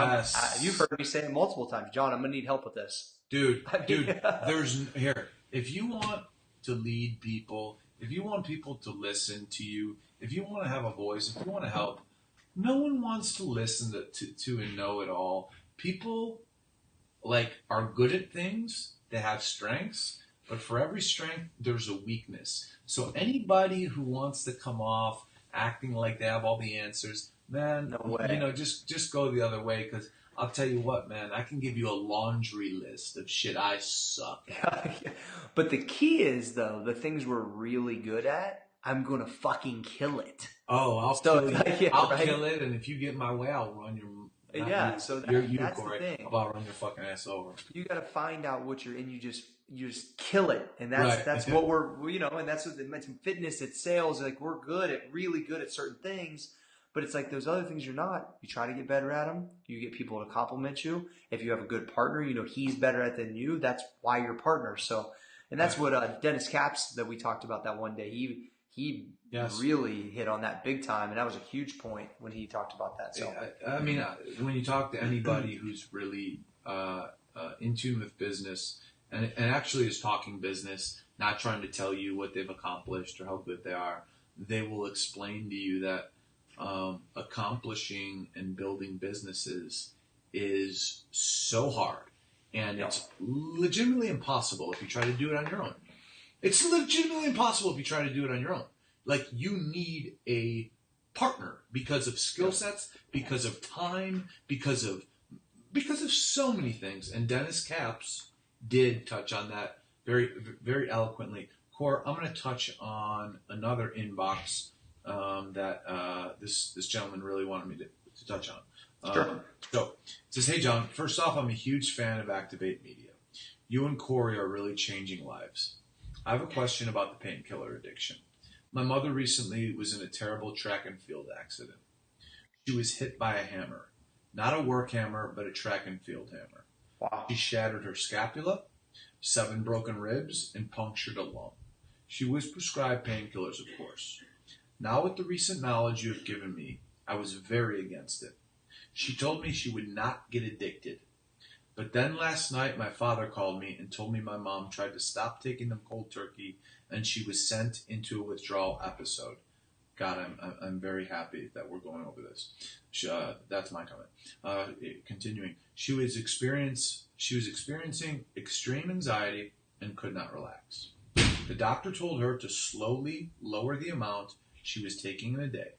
you've heard me say it multiple times, John, I'm going to need help with this. Dude, if you want to lead people, if you want people to listen to you, if you want to have a voice, if you want to help, no one wants to listen to and know it all. People are good at things. They have strengths, but for every strength, there's a weakness. So anybody who wants to come off acting like they have all the answers, man, no way. Just go the other way. Because I'll tell you what, man, I can give you a laundry list of shit I suck at. But the key is, though, the things we're really good at, I'm going to fucking kill it. Oh, I'll kill it, and if you get in my way, I'll run your... that's Cory. the thing. I'll run your fucking ass over. You got to find out what you're in. You just kill it, and that's what and that's what it's fitness, it's sales. Like, we're really good at certain things, but it's like those other things you're not. You try to get better at them. You get people to compliment you. If you have a good partner, he's better at than you. That's why you're partners. So, and that's what Dennis Capps that we talked about that one day. He really hit on that big time, and that was a huge point when he talked about that. So, when you talk to anybody who's really in tune with business and actually is talking business, not trying to tell you what they've accomplished or how good they are, they will explain to you that accomplishing and building businesses is so hard, and it's legitimately impossible if you try to do it on your own. It's legitimately impossible if you try to do it on your own. Like, you need a partner because of skill sets, because of time, because of so many things. And Dennis Capps did touch on that very, very eloquently. Cory, I'm going to touch on another inbox that this gentleman really wanted me to touch on. Sure. So it says, hey, John, first off, I'm a huge fan of Activ8 Media. You and Cory are really changing lives. I have a question about the painkiller addiction. My mother recently was in a terrible track and field accident. She was hit by a hammer. Not a work hammer, but a track and field hammer. Wow. She shattered her scapula, 7 broken ribs, and punctured a lung. She was prescribed painkillers, of course. Now, with the recent knowledge you have given me, I was very against it. She told me she would not get addicted. But then last night, my father called me and told me my mom tried to stop taking them cold turkey and she was sent into a withdrawal episode. God, I'm very happy that we're going over this. That's my comment. Continuing, she was experiencing extreme anxiety and could not relax. The doctor told her to slowly lower the amount she was taking in a day.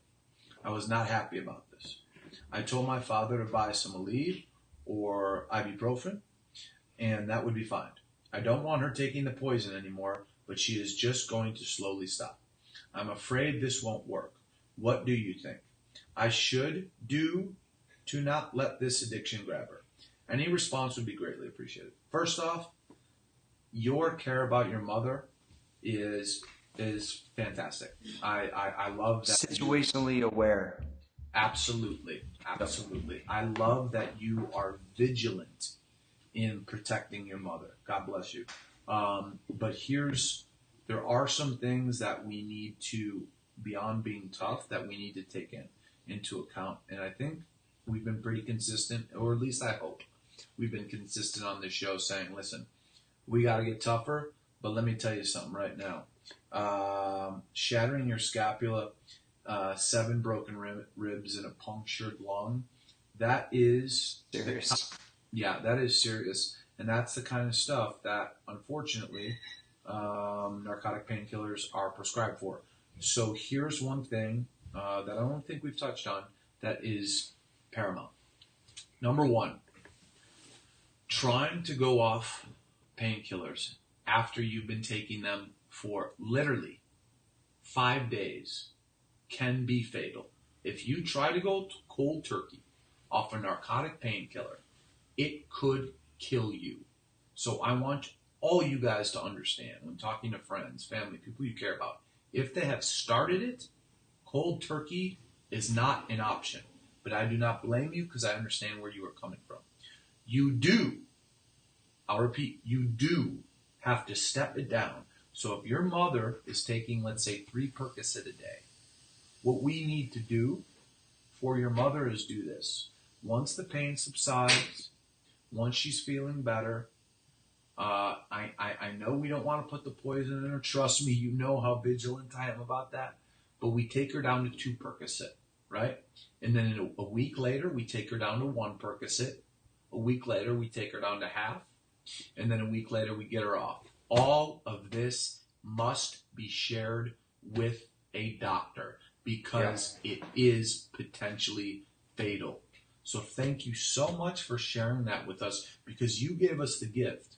I was not happy about this. I told my father to buy some Aleve or ibuprofen, and that would be fine. I don't want her taking the poison anymore, but she is just going to slowly stop. I'm afraid this won't work. What do you think I should do to not let this addiction grab her? Any response would be greatly appreciated. First off, your care about your mother is fantastic. I love that. Situationally aware. Absolutely. I love that you are vigilant in protecting your mother. God bless you. But there are some things that we need to, beyond being tough, that we need to take into account. And I think we've been pretty consistent, or at least I hope we've been consistent on this show saying, listen, we got to get tougher, but let me tell you something right now. Shattering your scapula, 7 broken ribs, and a punctured lung, that is serious. Yeah, that is serious. And that's the kind of stuff that, unfortunately, narcotic painkillers are prescribed for. So here's one thing that I don't think we've touched on that is paramount. Number 1, trying to go off painkillers after you've been taking them for literally 5 days can be fatal. If you try to go cold turkey off a narcotic painkiller, it could kill you. So I want all you guys to understand, when talking to friends, family, people you care about, if they have started it, cold turkey is not an option. But I do not blame you, because I understand where you are coming from. I'll repeat, you do have to step it down. So if your mother is taking, let's say, 3 Percocet a day, what we need to do for your mother is do this. Once the pain subsides, once she's feeling better, I know we don't want to put the poison in her. Trust me, you know how vigilant I am about that. But we take her down to 2 Percocet, right? And then a week later, we take her down to 1 Percocet. A week later, we take her down to half. And then a week later, we get her off. All of this must be shared with a doctor, because it is potentially fatal. So thank you so much for sharing that with us, because you gave us the gift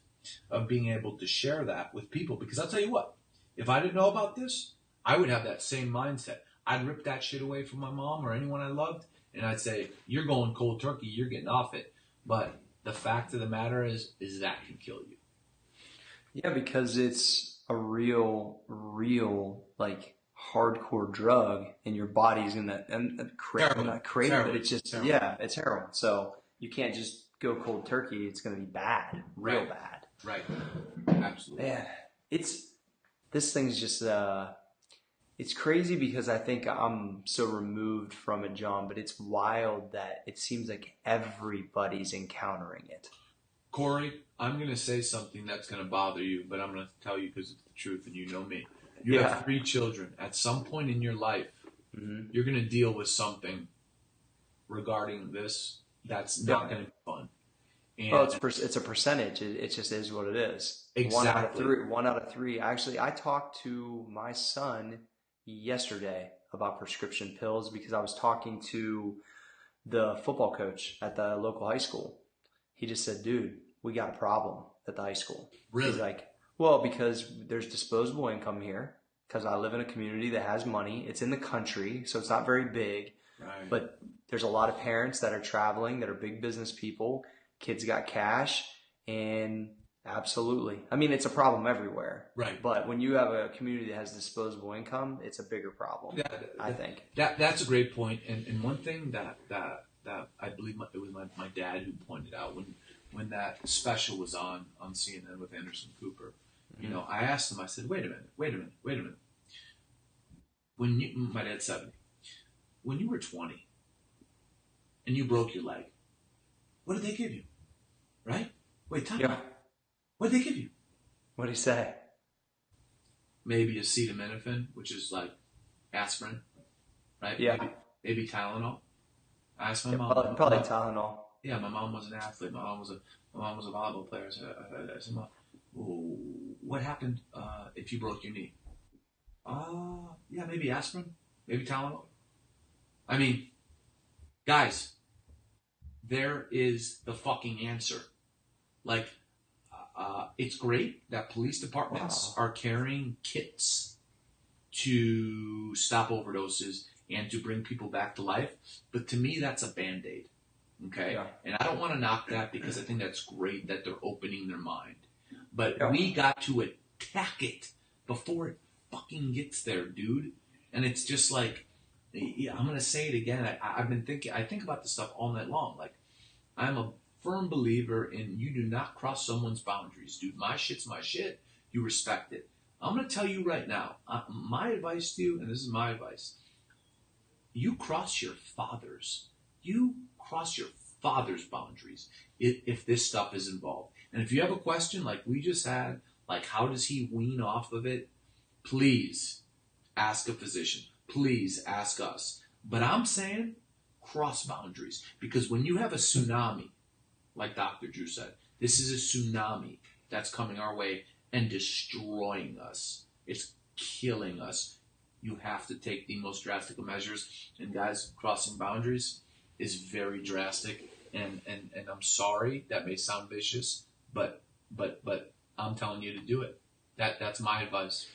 of being able to share that with people. Because I'll tell you what, if I didn't know about this, I would have that same mindset. I'd rip that shit away from my mom or anyone I loved, and I'd say, you're going cold turkey, you're getting off it. But the fact of the matter is that can kill you. Yeah, because it's a real, like, hardcore drug, and your body's in that, and not craving, but it's just, it's heroin. So you can't just go cold turkey. It's going to be bad, real bad. Right. Absolutely. Man, this thing's just, it's crazy, because I think I'm so removed from it, John, but it's wild that it seems like everybody's encountering it. Cory, I'm going to say something that's going to bother you, but I'm going to tell you because it's the truth, and you know me. You have 3 children. At some point in your life, you're going to deal with something regarding this that's not going to be fun. And well, it's a percentage. It just is what it is. Exactly. 1 out of 3. Actually, I talked to my son yesterday about prescription pills, because I was talking to the football coach at the local high school. He just said, dude, we got a problem at the high school. Really? He's like, well, because there's disposable income here, because I live in a community that has money. It's in the country, so it's not very big. Right. But there's a lot of parents that are traveling, that are big business people. Kids got cash, and absolutely. I mean, it's a problem everywhere. Right. But when you have a community that has disposable income, it's a bigger problem, I think. That's a great point. And one thing that I believe it was my dad who pointed out when that special was on CNN with Anderson Cooper. You know, I asked him, I said, wait a minute. My dad's 70. When you were 20 and you broke your leg, what did they give you? Right? Wait, time out. What did they give you? What did he say? Maybe acetaminophen, which is like aspirin. right? Yeah. Maybe Tylenol. I asked my Yeah, mom. probably Tylenol. Yeah, my mom was an athlete. My mom was a volleyball player. So I said, Mom, what happened if you broke your knee? Yeah, maybe aspirin, maybe Tylenol. I mean, guys, there is the fucking answer. Like, it's great that police departments are carrying kits to stop overdoses and to bring people back to life. But to me, that's a Band-Aid. Okay? Yeah. And I don't want to knock that because I think that's great that they're opening their mind. But Yeah. we got to attack it before it fucking gets there, dude. And it's just like, I'm going to say it again. I think about this stuff all night long. Like, I'm a firm believer in you do not cross someone's boundaries, dude. My shit's my shit. You respect it. I'm going to tell you right now, my advice to you, and this is my advice, you cross your father's. You cross your father's boundaries if this stuff is involved. And if you have a question like we just had, like how does he wean off of it, please ask a physician. Please ask us. But I'm saying cross boundaries. Because when you have a tsunami, like Dr. Drew said, this is a tsunami that's coming our way and destroying us. It's killing us. You have to take the most drastic of measures. And guys, crossing boundaries is very drastic. And I'm sorry, that may sound vicious, but I'm telling you to do it. That's my advice.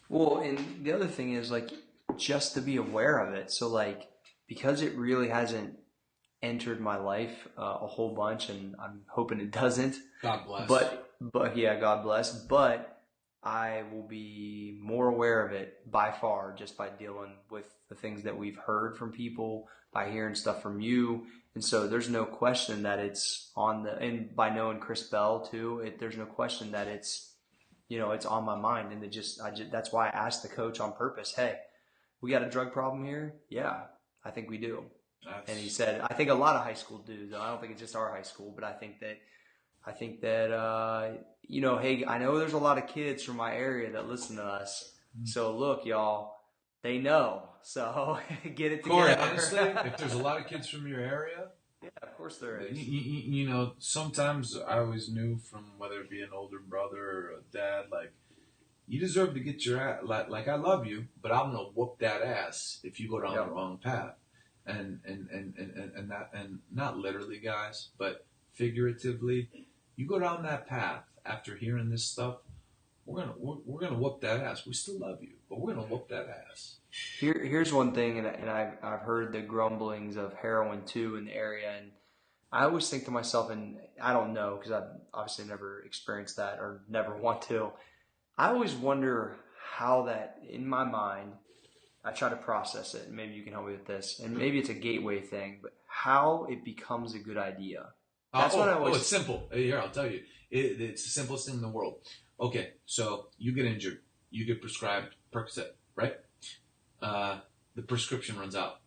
Well, and the other thing is, like, just to be aware of it. So, like, because it really hasn't entered my life a whole bunch, and I'm hoping it doesn't. God bless. But yeah, God bless. But I will be more aware of it by far just by dealing with the things that we've heard from people, by hearing stuff from you. And so there's no question that it's and by knowing Chris Bell too, there's no question that it's on my mind. And that's why I asked the coach on purpose, hey, we got a drug problem here? Yeah, I think we do. And he said, I think a lot of high school do, though. I don't think it's just our high school, but I think that, hey, I know there's a lot of kids from my area that listen to us. So look, y'all, they know. So get it together. Cory, honestly, if there's a lot of kids from your area, yeah, of course there is. Sometimes I always knew from whether it be an older brother or a dad, like, you deserve to get your ass, like I love you, but I'm going to whoop that ass if you go down the wrong path. And not literally, guys, but figuratively, you go down that path after hearing this stuff, we're gonna whoop that ass. We still love you, but we're gonna whoop that ass. Here's one thing, and I've heard the grumblings of heroin too in the area, and I always think to myself, and I don't know because I've obviously never experienced that or never want to. I always wonder how that, in my mind, I try to process it, and maybe you can help me with this, and maybe it's a gateway thing, but how it becomes a good idea. That's what I always. It's simple. Here, I'll tell you. It's the simplest thing in the world. Okay, so you get injured. You get prescribed Percocet, right? The prescription runs out.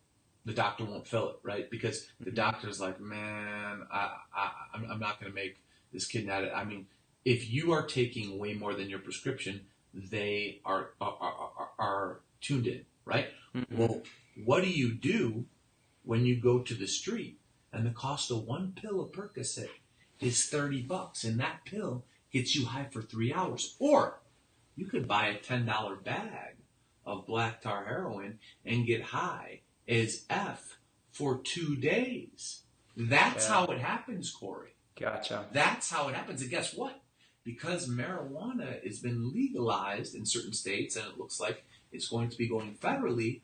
The doctor won't fill it, right? Because the doctor's like, man, I'm not going to make this kid an addict. I mean, if you are taking way more than your prescription, they are tuned in, right? Mm-hmm. Well, what do you do when you go to the street and the cost of one pill of Percocet is $30, and that pill gets you high for 3 hours? Or you could buy a $10 bag of black tar heroin and get high as F for 2 days. That's how it happens, Cory. Gotcha. That's how it happens. And guess what? Because marijuana has been legalized in certain states, and it looks like it's going to be going federally,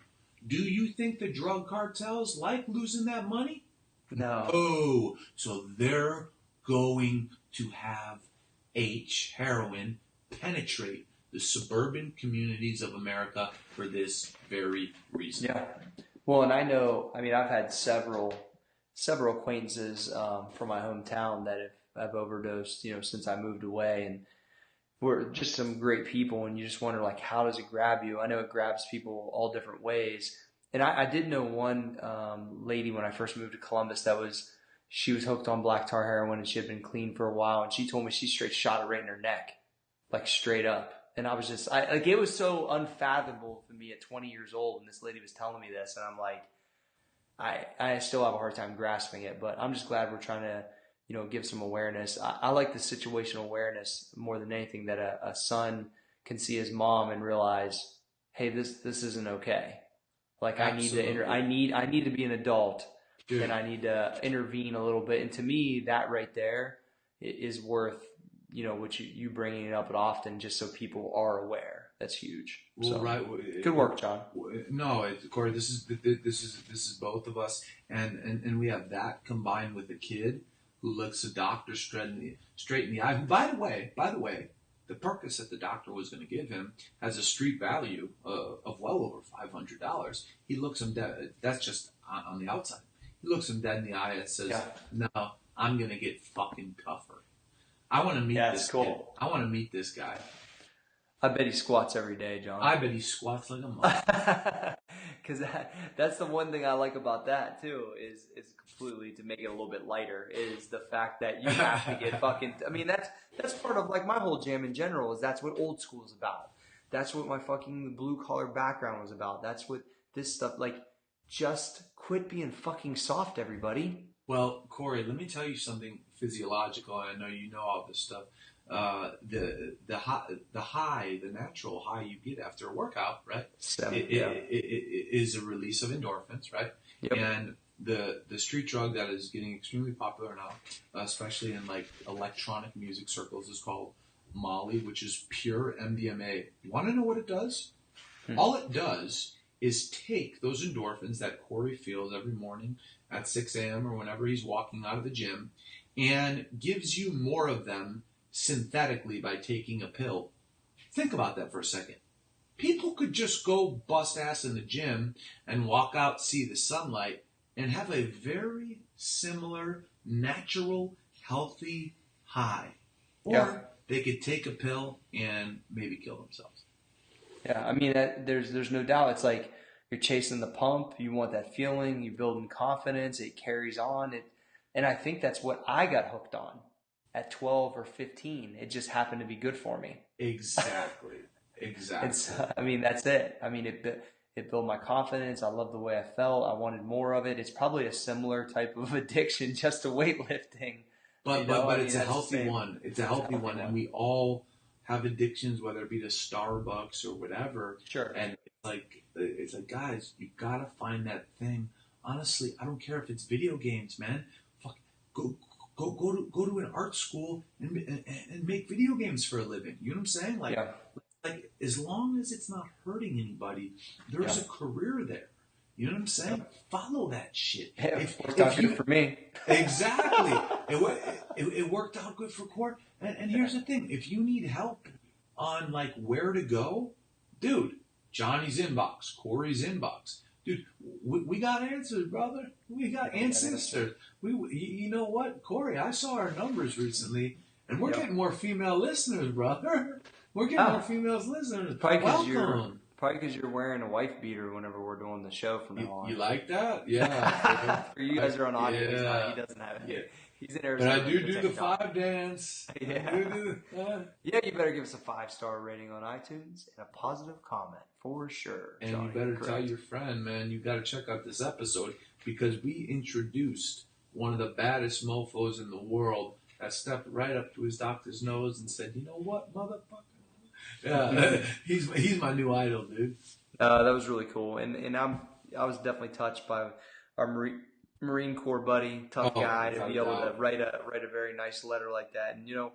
do you think the drug cartels like losing that money? No. Oh, so they're going to have heroin penetrate the suburban communities of America for this very reason. Yeah. Well, and I know, I've had several acquaintances from my hometown that have overdosed, since I moved away, and we're just some great people, and you just wonder, like, how does it grab you? I know it grabs people all different ways. And I did know one lady when I first moved to Columbus she was hooked on black tar heroin, and she had been clean for a while, and she told me she straight shot it right in her neck, like straight up. And I was just, like, it was so unfathomable for me at 20 years old when this lady was telling me this. And I'm like, I still have a hard time grasping it, but I'm just glad we're trying to, give some awareness. I like the situational awareness more than anything, that a son can see his mom and realize, hey, this isn't okay. Like, Absolutely. I need to be an adult, Dude. and I need to intervene a little bit. And to me, that right there is worth, what you bringing it up often, just so people are aware. That's huge. Well, so, right. good work, John. No, Cory, this is both of us, and we have that combined with a kid who looks a doctor straight in the eye. Who, by the way, the Percocet that the doctor was going to give him has a street value of well over $500. He looks him dead. That's just on the outside. He looks him dead in the eye and says, "No, I'm going to get fucking tougher. I want to meet this cool. kid. I want to meet this guy." I bet he squats every day, John. I bet he squats like a mother. Because that's the one thing I like about that too, is completely, to make it a little bit lighter, is the fact that you have to get fucking. I mean, that's part of, like, my whole jam in general, is that's what old school is about. That's what my fucking blue collar background was about. That's what this stuff, like, just quit being fucking soft, everybody. Well, Cory, let me tell you something physiological. I know you know all this stuff. The natural high you get after a workout, right? It is a release of endorphins, right? Yep. And the street drug that is getting extremely popular now, especially in, like, electronic music circles, is called Molly, which is pure MDMA. You want to know what it does? All it does is take those endorphins that Cory feels every morning at 6 a.m. or whenever he's walking out of the gym, and gives you more of them synthetically by taking a pill. Think about that for a second. People could just go bust ass in the gym and walk out, see the sunlight, and have a very similar, natural, healthy high. Or they could take a pill and maybe kill themselves. Yeah, I mean, there's no doubt. It's like you're chasing the pump. You want that feeling. You're building confidence. It carries on. And I think that's what I got hooked on at 12 or 15. It just happened to be good for me. Exactly. I mean, that's it. I mean, it built my confidence. I loved the way I felt. I wanted more of it. It's probably a similar type of addiction, just to weightlifting. But it's a healthy one. It's a healthy one, and we all have addictions, whether it be to Starbucks or whatever. Sure. And it's like, guys, you gotta find that thing. Honestly, I don't care if it's video games, man. Fuck, go to an art school and make video games for a living. You know what I'm saying? Like, as long as it's not hurting anybody, there's a career there. You know what I'm saying? Follow that shit. It worked out good for me. Exactly. It worked out good for Cory. And here's the thing. If you need help on, like, where to go, dude, Johnny's inbox, Cory's inbox. Dude, we got answers, brother. We got answers. You know what, Cory, I saw our numbers recently, and we're getting more female listeners, brother. We're getting more females listeners. Probably because you're wearing a wife beater whenever we're doing the show from now on. You like that? Yeah. For you guys are on audio. He doesn't have it. Yeah. He's in Arizona. But I do the 5 dance. Yeah. Yeah, you better give us a 5-star rating on iTunes and a positive comment for sure. And Johnny, you better tell your friend, man, you got to check out this episode, because we introduced one of the baddest mofos in the world that stepped right up to his doctor's nose and said, "You know what, motherfucker?" Yeah, he's my new idol, dude. That was really cool, and I was definitely touched by our Marine Corps buddy, tough guy, to be able to write a very nice letter like that. And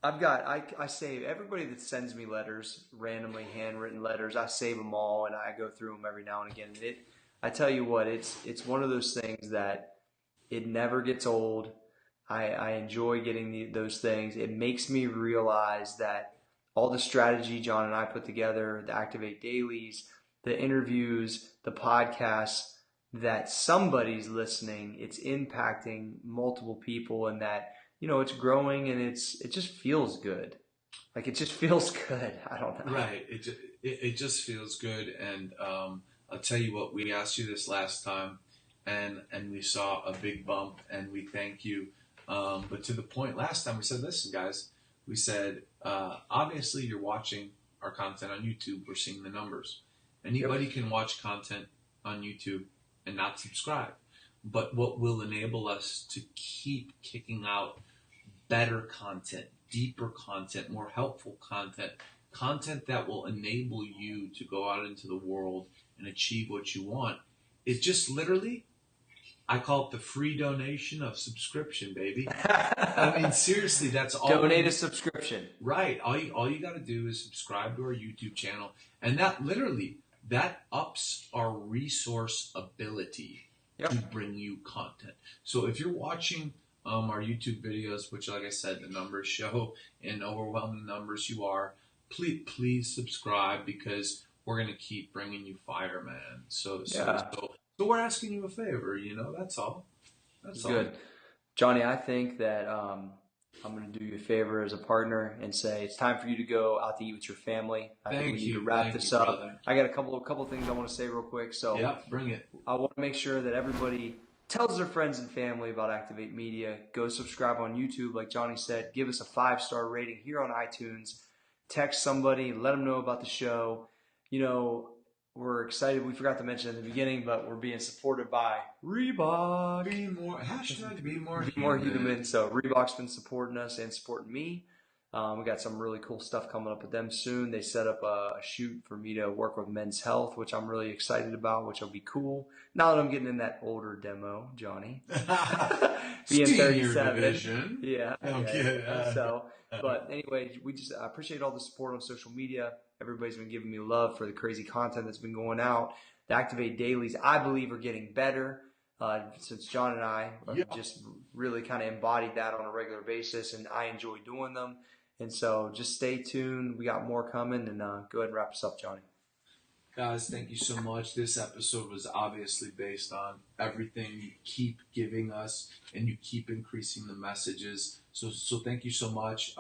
I save everybody that sends me letters, randomly handwritten letters. I save them all, and I go through them every now and again. And I tell you what, it's one of those things that it never gets old. I enjoy getting those things. It makes me realize that all the strategy John and I put together, the Activ8 dailies, the interviews, the podcasts, that somebody's listening, it's impacting multiple people, and that, it's growing, and it just feels good. Like, it just feels good. I don't know. Right. It just feels good. And I'll tell you what, we asked you this last time, and we saw a big bump, and we thank you. But to the point, last time we said, listen, guys, we said, obviously you're watching our content on YouTube, we're seeing the numbers. Anybody can watch content on YouTube and not subscribe. But what will enable us to keep kicking out better content, deeper content, more helpful content, content that will enable you to go out into the world and achieve what you want, is just literally, I call it the free donation of subscription, baby. I mean, seriously, that's all. Donate a subscription. Right. All you got to do is subscribe to our YouTube channel, and that ups our resource ability to bring you content. So if you're watching our YouTube videos, which, like I said, the numbers show in overwhelming numbers you are, please subscribe, because we're going to keep bringing you fire, man. So we're asking you a favor, that's all. That's Good. all. Johnny, I think that I'm going to do you a favor as a partner and say it's time for you to go out to eat with your family. I think we need to wrap this up. Brother. I got a couple things I want to say real quick. So bring it. I want to make sure that everybody tells their friends and family about Activ8 Media. Go subscribe on YouTube, like Johnny said. Give us a 5-star rating here on iTunes. Text somebody, let them know about the show. We're excited. We forgot to mention in the beginning, but we're being supported by Reebok. Be more human. So Reebok's been supporting us and supporting me. We got some really cool stuff coming up with them soon. They set up a shoot for me to work with Men's Health, which I'm really excited about, which will be cool. Now that I'm getting in that older demo, Johnny. Being 37. Yeah. Okay. But anyway, I appreciate all the support on social media. Everybody's been giving me love for the crazy content that's been going out. The Activ8 dailies, I believe, are getting better since John and I just really kind of embodied that on a regular basis, and I enjoy doing them. And so just stay tuned. We got more coming, and go ahead and wrap us up, Johnny. Guys, thank you so much. This episode was obviously based on everything you keep giving us, and you keep increasing the messages. So thank you so much.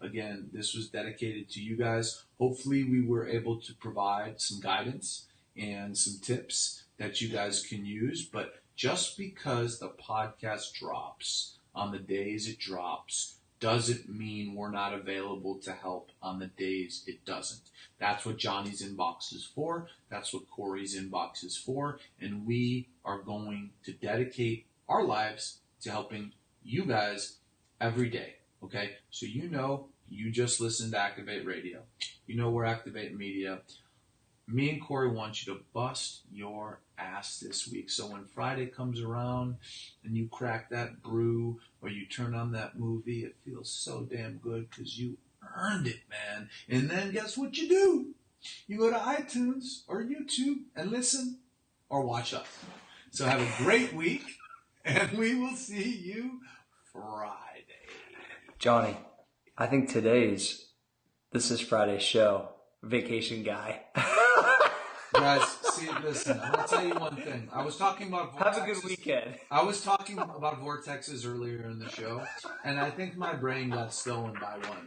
Again, this was dedicated to you guys. Hopefully we were able to provide some guidance and some tips that you guys can use. But just because the podcast drops on the days it drops doesn't mean we're not available to help on the days it doesn't. That's what Johnny's inbox is for. That's what Cory's inbox is for. And we are going to dedicate our lives to helping you guys every day. Okay? So you just listened to Activ8 Radio. We're Activ8 Media. Me and Cory want you to bust your ass this week. So when Friday comes around and you crack that brew or you turn on that movie, it feels so damn good because you earned it, man. And then guess what you do? You go to iTunes or YouTube and listen or watch us. So have a great week, and we will see you Friday. Johnny, I think this is Friday's show. Vacation guy. Guys, listen, I'm going to tell you one thing. I was talking about vortexes. Have a good weekend. I was talking about vortexes earlier in the show, and I think my brain got stolen by one.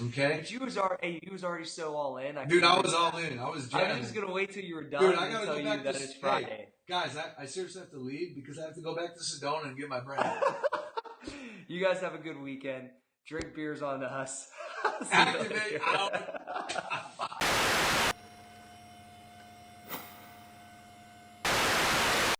Okay? But you was already so all in. I was all in. I was jamming. I was going to wait till you were done I gotta tell go you back that it's Friday. Hey, guys, I seriously have to leave because I have to go back to Sedona and get my brain. You guys have a good weekend. Drink beers on us. Activ8 out.